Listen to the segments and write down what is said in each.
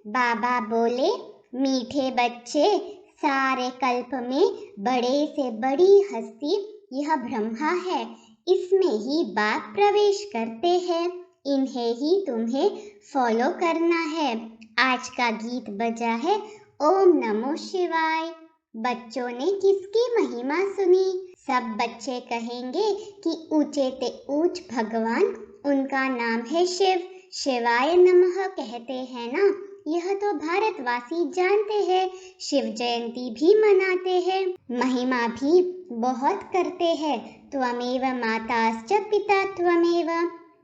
बाबा बोले, मीठे बच्चे, सारे कल्प में बड़े से बड़ी हस्ती यह ब्रह्मा है। इसमें ही बाप प्रवेश करते हैं, इन्हें ही तुम्हें फॉलो करना है। आज का गीत बजा है ओम नमो शिवाय। बच्चों ने किसकी महिमा सुनी? सब बच्चे कहेंगे कि ऊंचे ते ऊंच भगवान, उनका नाम है शिव। शिवाय नमः कहते हैं ना, यह तो भारतवासी जानते हैं। शिव जयंती भी मनाते हैं, महिमा भी बहुत करते हैं। त्वमेव माताश्च पिता त्वमेव,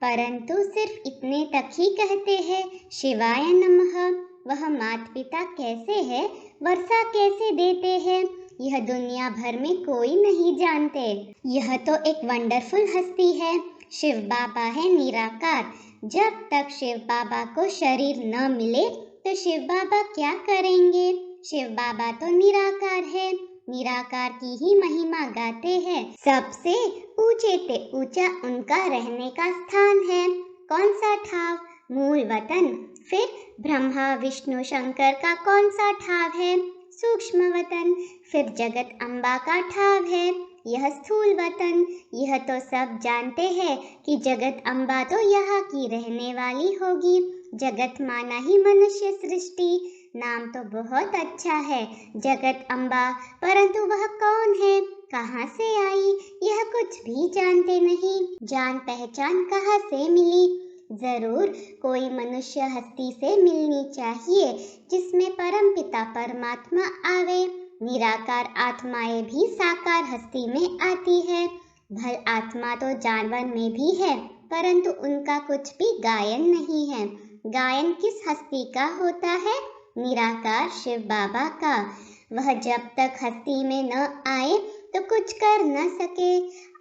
परंतु सिर्फ इतने तक ही कहते हैं शिवाय नमः। वह माता पिता कैसे है, वर्षा कैसे देते हैं, यह दुनिया भर में कोई नहीं जानते। यह तो एक वंडरफुल हस्ती है। शिव बाबा है निराकार। जब तक शिव बाबा को शरीर न मिले तो शिव बाबा क्या करेंगे? शिव बाबा तो निराकार है, निराकार की ही महिमा गाते हैं। सबसे ऊंचे ते ऊंचा उनका रहने का स्थान है। कौन सा ठाव? मूल वतन। फिर ब्रह्मा विष्णु शंकर का कौन सा ठाव है? सूक्ष्म वतन। फिर जगत अम्बा का ठाव है, यह स्थूल वतन। यह तो सब जानते हैं कि जगत अम्बा तो यहाँ की रहने वाली होगी। जगत माना ही मनुष्य सृष्टि। नाम तो बहुत अच्छा है, जगत अम्बा, परंतु वह कौन है, कहाँ से आई, यह कुछ भी जानते नहीं। जान पहचान कहाँ से मिली? जरूर कोई मनुष्य हस्ती से मिलनी चाहिए जिसमें परमपिता परमात्मा आवे। निराकार आत्माएं भी साकार हस्ती में आती है। भल आत्मा तो जानवर में भी है, परंतु उनका कुछ भी गायन नहीं है। गायन किस हस्ती का होता है? निराकार शिव बाबा का। वह जब तक हस्ती में न आए तो कुछ कर न सके।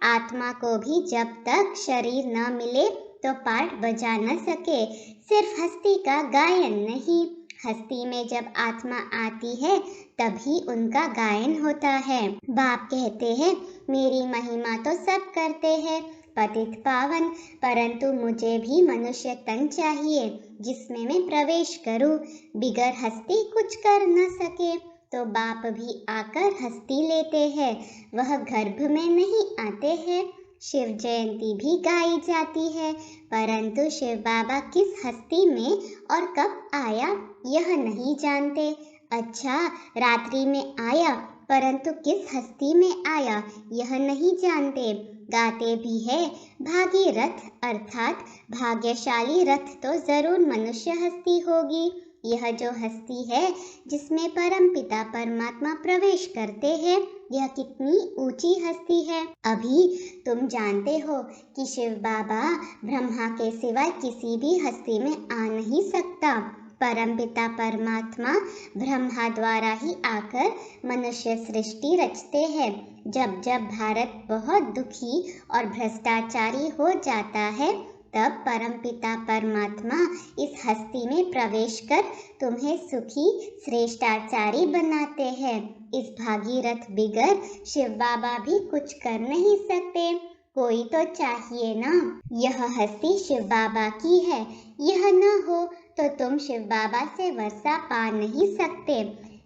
आत्मा को भी जब तक शरीर न मिले तो पाठ बजा न सके। सिर्फ हस्ती का गायन नहीं, हस्ती में जब आत्मा आती है तभी उनका गायन होता है। बाप कहते हैं, मेरी महिमा तो सब करते हैं पतित पावन, परंतु मुझे भी मनुष्य तन चाहिए जिसमें मैं प्रवेश करूं। बिगर हस्ती कुछ कर न सके तो बाप भी आकर हस्ती लेते हैं, वह गर्भ में नहीं आते हैं। शिव जयंती भी गाई जाती है, परंतु शिव बाबा किस हस्ती में और कब आया यह नहीं जानते। अच्छा, रात्रि में आया, परंतु किस हस्ती में आया यह नहीं जानते। गाते भी है, भागीरथ अर्थात भाग्यशाली रथ तो जरूर मनुष्य हस्ती होगी। यह जो हस्ती है जिसमें परमपिता परमात्मा प्रवेश करते हैं, यह कितनी ऊंची हस्ती है। अभी तुम जानते हो कि शिव बाबा ब्रह्मा के सिवाय किसी भी हस्ती में आ नहीं सकता। परमपिता परमात्मा ब्रह्मा द्वारा ही आकर मनुष्य सृष्टि रचते हैं। जब जब भारत बहुत दुखी और भ्रष्टाचारी हो जाता है, तब परमपिता परमात्मा इस हस्ती में प्रवेश कर तुम्हें सुखी श्रेष्ठाचारी बनाते हैं। इस भागीरथ बिगर शिव बाबा भी कुछ कर नहीं सकते, कोई तो चाहिए ना। यह हस्ती शिव बाबा की है, यह न हो तो तुम शिव बाबा से वर्षा पा नहीं सकते।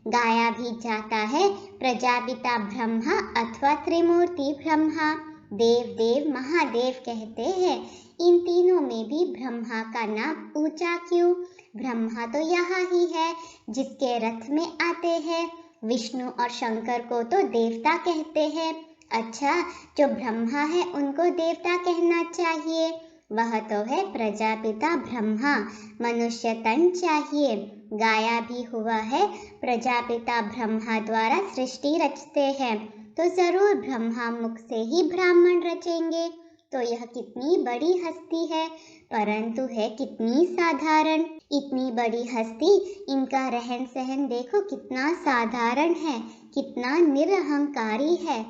गाया भी जाता है, प्रजापिता ब्रह्मा अथवा त्रिमूर्ति ब्रह्मा। देव देव महादेव कहते हैं, इन तीनों में भी ब्रह्मा का नाम ऊंचा क्यों? ब्रह्मा तो यहाँ ही है जिसके रथ में आते हैं। विष्णु और शंकर को तो देवता कहते हैं। अच्छा, जो ब्रह्मा है उनको देवता कहना चाहिए। वह तो है प्रजापिता ब्रह्मा, मनुष्य तन चाहिए। गाया भी हुआ है, प्रजापिता ब्रह्मा द्वारा सृष्टि रचते हैं, तो जरूर ब्रह्मा मुख से ही ब्राह्मण रचेंगे। तो यह कितनी बड़ी हस्ती है, परंतु है कितनी साधारण। इतनी बड़ी हस्ती, इनका रहन सहन देखो कितना साधारण है, कितना निरहंकारी है।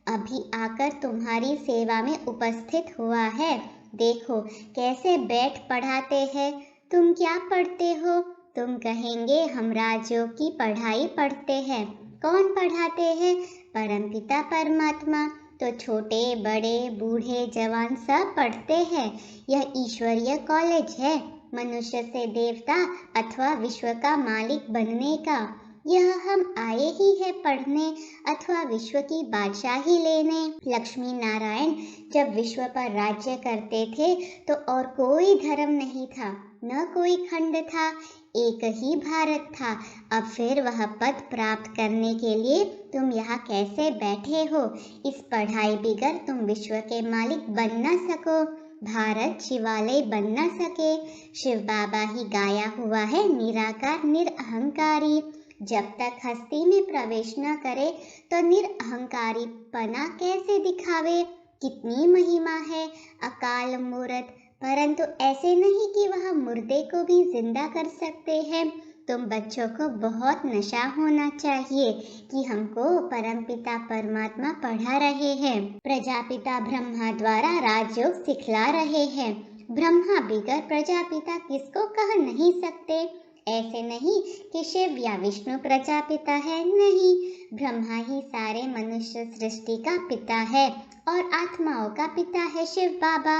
अभी आकर तुम्हारी सेवा में उपस्थित हुआ है। देखो कैसे बैठ पढ़ाते हैं। तुम क्या पढ़ते हो? तुम कहेंगे हम राजयोग की पढ़ाई पढ़ते हैं। कौन पढ़ाते हैं? परमपिता परमात्मा। तो छोटे बड़े बूढ़े जवान सब पढ़ते हैं। यह ईश्वरीय कॉलेज है, मनुष्य से देवता अथवा विश्व का मालिक बनने का। यह हम आए ही है पढ़ने अथवा विश्व की बादशाही लेने। लक्ष्मी नारायण जब विश्व पर राज्य करते थे तो और कोई धर्म नहीं था, न कोई खंड था, एक ही भारत था। अब फिर वह पद प्राप्त करने के लिए तुम यहाँ कैसे बैठे हो? इस पढ़ाई बिगर तुम विश्व के मालिक बन न सको, भारत शिवालय बन न सके। शिव बाबा ही गाया हुआ है निराकार निरअहंकारी। जब तक हस्ती में प्रवेश न करे तो निरअहंकारी पना कैसे दिखावे? कितनी महिमा है अकाल मूर्त, परंतु ऐसे नहीं कि वह मुर्दे को भी जिंदा कर सकते हैं। तुम बच्चों को बहुत नशा होना चाहिए कि हमको परमपिता परमात्मा पढ़ा रहे हैं, प्रजापिता ब्रह्मा द्वारा राजयोग सिखला रहे हैं। ब्रह्मा बिगर प्रजापिता किसको कह नहीं सकते। ऐसे नहीं कि शिव या विष्णु प्रजापिता है, नहीं, ब्रह्मा ही सारे मनुष्य सृष्टि का पिता है और आत्माओं का पिता है शिव बाबा।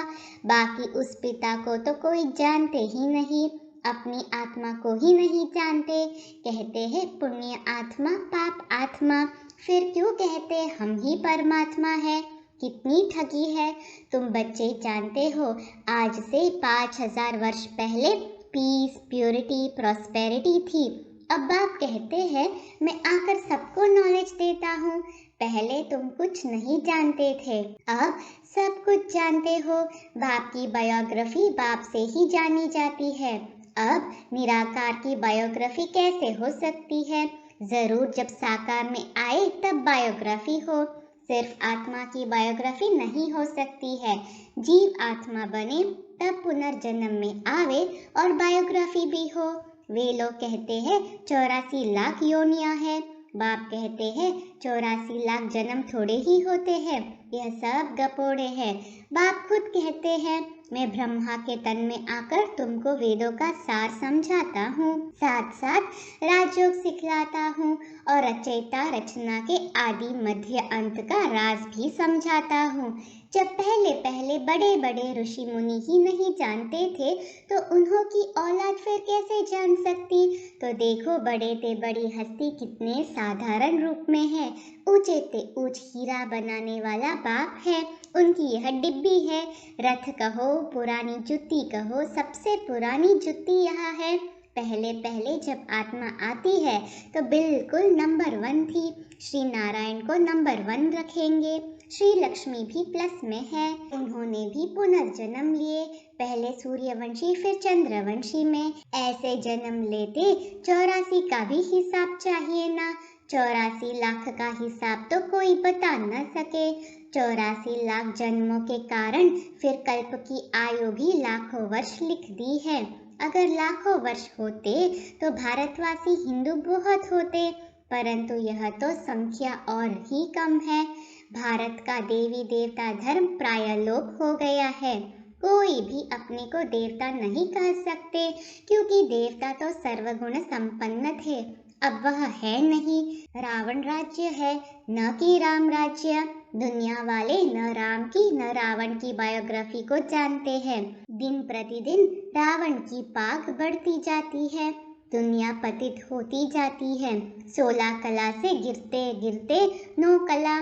बाकी उस पिता को तो कोई जानते ही नहीं, अपनी आत्मा को ही नहीं जानते। कहते हैं पुण्य आत्मा पाप आत्मा, फिर क्यों कहते हम ही परमात्मा है? कितनी ठगी है। तुम बच्चे जानते हो आज से 5000 वर्ष पहले पीस प्योरिटी प्रॉस्पेरिटी थी। अब बाप कहते हैं मैं आकर सबको नॉलेज देता हूँ। पहले तुम कुछ नहीं जानते थे, अब सब कुछ जानते हो। बाप की बायोग्राफी बाप से ही जानी जाती है। अब निराकार की बायोग्राफी कैसे हो सकती है? जरूर जब साकार में आए तब बायोग्राफी हो। सिर्फ आत्मा की बायोग्राफी नहीं हो सकती है। जीव आत्मा बने तब पुनर्जन्म में आवे और बायोग्राफी भी हो। वे लोग कहते हैं 84 लाख योनियां है। बाप कहते हैं 84 लाख जन्म थोड़े ही होते हैं, यह सब गपोड़े हैं। बाप खुद कहते हैं मैं ब्रह्मा के तन में आकर तुमको वेदों का सार समझाता हूँ, साथ साथ राजयोग सिखलाता हूँ और रचयिता रचना के आदि मध्य अंत का राज भी समझाता हूँ। जब पहले पहले बड़े बड़े ऋषि मुनि ही नहीं जानते थे तो उन्हों की औलाद फिर कैसे जान सकती? तो देखो बड़े ते बड़ी हस्ती कितने साधारण रूप में है। ऊंचे ते ऊंच हीरा बनाने वाला बाप है, उनकी यह डिब्बी है। रथ कहो पुरानी जुत्ती कहो, सबसे पुरानी जुत्ती यहाँ है। पहले पहले जब आत्मा आती है तो बिल्कुल नंबर 1 थी। श्री नारायण को नंबर 1 रखेंगे। श्री लक्ष्मी भी प्लस में है। उन्होंने भी पुनर्जन्म लिए, पहले सूर्यवंशी फिर चंद्रवंशी में। ऐसे जन्म लेते 84 का भी हिसाब चाहिए ना। 84 लाख का हिसाब तो कोई बता न सके। 84 लाख जन्मों के कारण फिर कल्प की आयु भी लाखों वर्ष लिख दी है। अगर लाखों वर्ष होते तो भारतवासी हिंदू बहुत होते, परंतु यह तो संख्या और ही कम है। भारत का देवी देवता धर्म प्राय लोप हो गया है। कोई भी अपने को देवता नहीं कह सकते, क्योंकि देवता तो सर्वगुण संपन्न थे, अब वह है नहीं। रावण राज्य है, न कि राम राज्य। दुनिया वाले न राम की न रावण की बायोग्राफी को जानते हैं। दिन प्रतिदिन रावण की पाक बढ़ती जाती है, दुनिया पतित होती जाती है। 16 कला से गिरते गिरते 9 कला।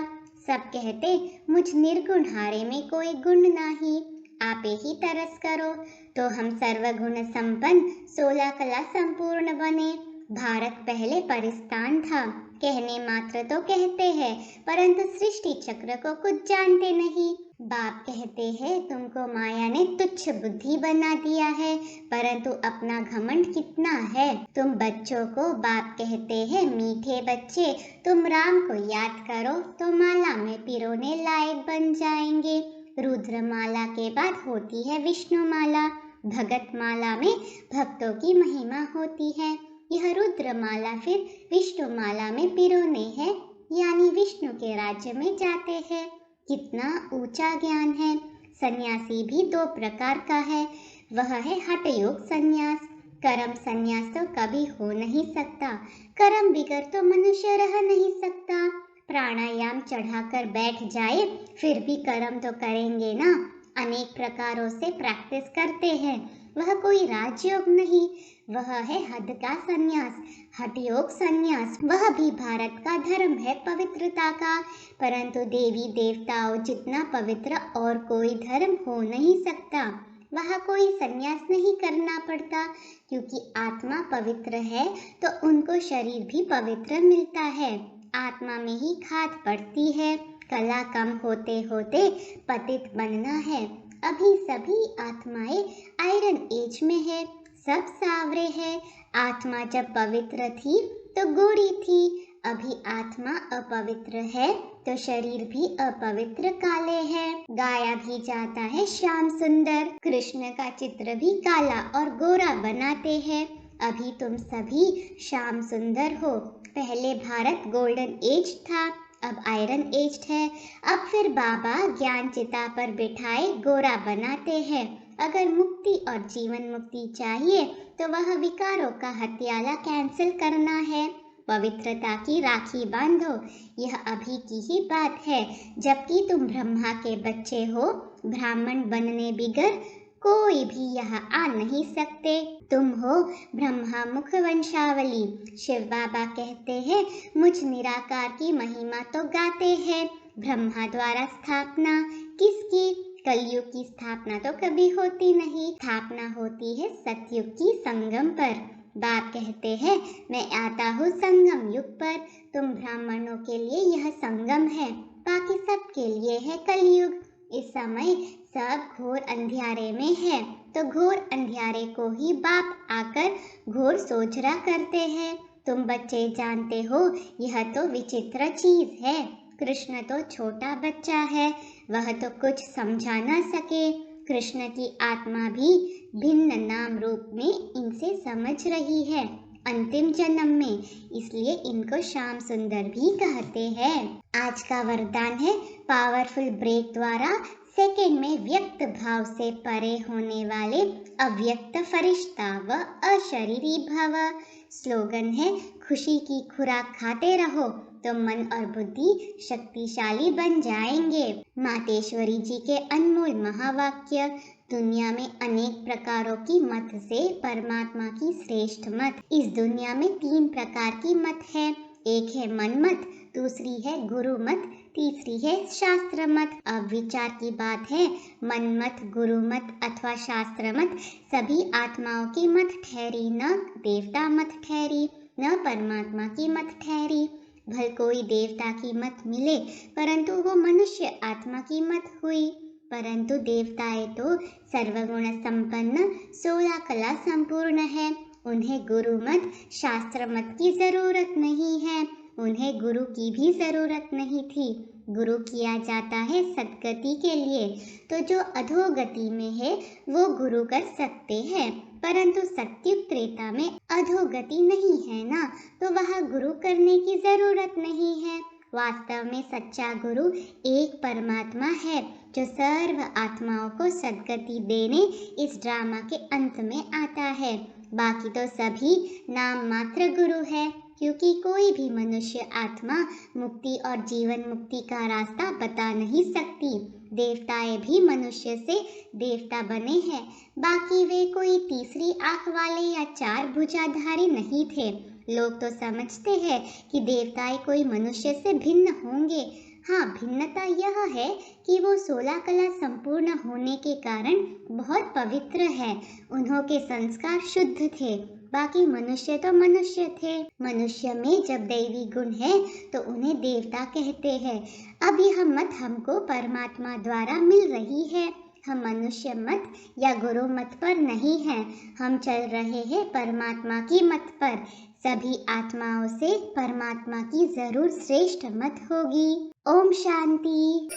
सब कहते मुझ निर्गुण हारे में कोई गुण नहीं, आपे ही तरस करो। तो हम सर्वगुण संपन्न 16 कला संपूर्ण बने। भारत पहले परिस्तान था, कहने मात्र तो कहते हैं, परंतु सृष्टि चक्र को कुछ जानते नहीं। बाप कहते हैं तुमको माया ने तुच्छ बुद्धि बना दिया है, परंतु अपना घमंड कितना है। तुम बच्चों को बाप कहते हैं मीठे बच्चे, तुम राम को याद करो तो माला में पिरोने लायक बन जाएंगे। रुद्र माला के बाद होती है विष्णु माला। भगत माला में भक्तों की महिमा होती है। यह रुद्र माला फिर विष्णु माला में पिरोने हैं, यानी विष्णु के राज्य में जाते हैं। कितना ऊंचा ज्ञान है। सन्यासी भी 2 प्रकार का है, वह है हठ योग संन्यास। कर्म संन्यास तो कभी हो नहीं सकता, कर्म बिगर तो मनुष्य रह नहीं सकता। प्राणायाम चढ़ाकर बैठ जाए फिर भी कर्म तो करेंगे ना। अनेक प्रकारों से प्रैक्टिस करते हैं, वह कोई राजयोग नहीं, वह है हद का संन्यास, हठयोग संन्यास। वह भी भारत का धर्म है पवित्रता का, परंतु देवी देवताओं जितना पवित्र और कोई धर्म हो नहीं सकता। वहाँ कोई संन्यास नहीं करना पड़ता, क्योंकि आत्मा पवित्र है तो उनको शरीर भी पवित्र मिलता है। आत्मा में ही खाद पड़ती है। कला कम होते होते पतित बनना है। अभी सभी आत्माएं आयरन एज में है, सब सावरे है। आत्मा जब पवित्र थी तो गोरी थी, अभी आत्मा अपवित्र है तो शरीर भी अपवित्र काले है। गाया भी जाता है श्याम सुंदर, कृष्ण का चित्र भी काला और गोरा बनाते हैं। अभी तुम सभी श्याम सुंदर हो। पहले भारत गोल्डन एज था, अब आयरन एज है। अब फिर बाबा ज्ञान चिता पर बिठाए गोरा बनाते हैं। अगर मुक्ति और जीवन मुक्ति चाहिए तो वह विकारों का हत्याला कैंसिल करना है। पवित्रता की राखी बांधो, यह अभी की ही बात है। जबकि तुम ब्रह्मा के बच्चे हो, ब्राह्मण बनने बिगर कोई भी यहाँ आ नहीं सकते। तुम हो ब्रह्मा मुख वंशावली। शिव बाबा कहते हैं, मुझ निराकार की महिमा तो गाते हैं। ब्रह्मा द्वारा स्थापना किसकी? कलयुग की स्थापना तो कभी होती नहीं, स्थापना होती है सतयुग की संगम पर। बाप कहते हैं, मैं आता हूँ संगम युग पर। तुम ब्राह्मणों के लिए यह संगम है, बाकी सबके लिए है कलयुग। इस समय सब घोर अंधियारे में है, तो घोर अंधियारे को ही बाप आकर घोर सोचरा करते हैं। तुम बच्चे जानते हो, यह तो विचित्र चीज है। कृष्ण तो छोटा बच्चा है, वह तो कुछ समझा न सके। कृष्ण की आत्मा भी भिन्न नाम रूप में इनसे समझ रही है, अंतिम जन्म में, इसलिए इनको श्याम सुंदर भी कहते हैं। आज का वरदान है, पावरफुल ब्रेक द्वारा सेकंड में व्यक्त भाव से परे होने वाले अव्यक्त फरिश्ता व अशरीरी भव। स्लोगन है, खुशी की खुराक खाते रहो तो मन और बुद्धि शक्तिशाली बन जाएंगे। मातेश्वरी जी के अनमोल महावाक्य। दुनिया में अनेक प्रकारों की मत से परमात्मा की श्रेष्ठ मत। इस दुनिया में 3 प्रकार की मत है। एक है मन मत, दूसरी है गुरु मत, तीसरी है शास्त्र मत। अब विचार की बात है, मन मत, गुरु मत अथवा शास्त्र मत सभी आत्माओं की मत ठहरी, न देवता मत ठहरी, न परमात्मा की मत ठहरी। भल कोई देवता की मत मिले, परंतु वो मनुष्य आत्मा की मत हुई। परंतु देवताएं तो सर्वगुण संपन्न 16 कला संपूर्ण है। उन्हें गुरु मत, शास्त्र मत की जरूरत नहीं है। उन्हें गुरु की भी जरूरत नहीं थी। गुरु किया जाता है सद्गति के लिए, तो जो अधोगति में है वो गुरु कर सकते हैं। परंतु सत्युग त्रेता में अधोगति नहीं है ना, तो वह गुरु करने की जरूरत नहीं है। वास्तव में सच्चा गुरु एक परमात्मा है, जो सर्व आत्माओं को सद्गति देने इस ड्रामा के अंत में आता है। बाकी तो सभी नाम मात्र गुरु है, क्योंकि कोई भी मनुष्य आत्मा मुक्ति और जीवन मुक्ति का रास्ता बता नहीं सकती। देवताएं भी मनुष्य से देवता बने हैं, बाकी वे कोई तीसरी आंख वाले या 4 भुजाधारी नहीं थे। लोग तो समझते हैं कि देवताएं कोई मनुष्य से भिन्न होंगे। हाँ, भिन्नता यह है कि वो 16 कला संपूर्ण होने के कारण बहुत पवित्र है। उन्हों के संस्कार शुद्ध थे, बाकी मनुष्य तो मनुष्य थे। मनुष्य में जब दैवी गुण है तो उन्हें देवता कहते हैं। अब यह मत हमको परमात्मा द्वारा मिल रही है। हम मनुष्य मत या गुरु मत पर नहीं हैं, हम चल रहे हैं परमात्मा की मत पर। सभी आत्माओं से परमात्मा की जरूर श्रेष्ठ मत होगी। ओम शांति।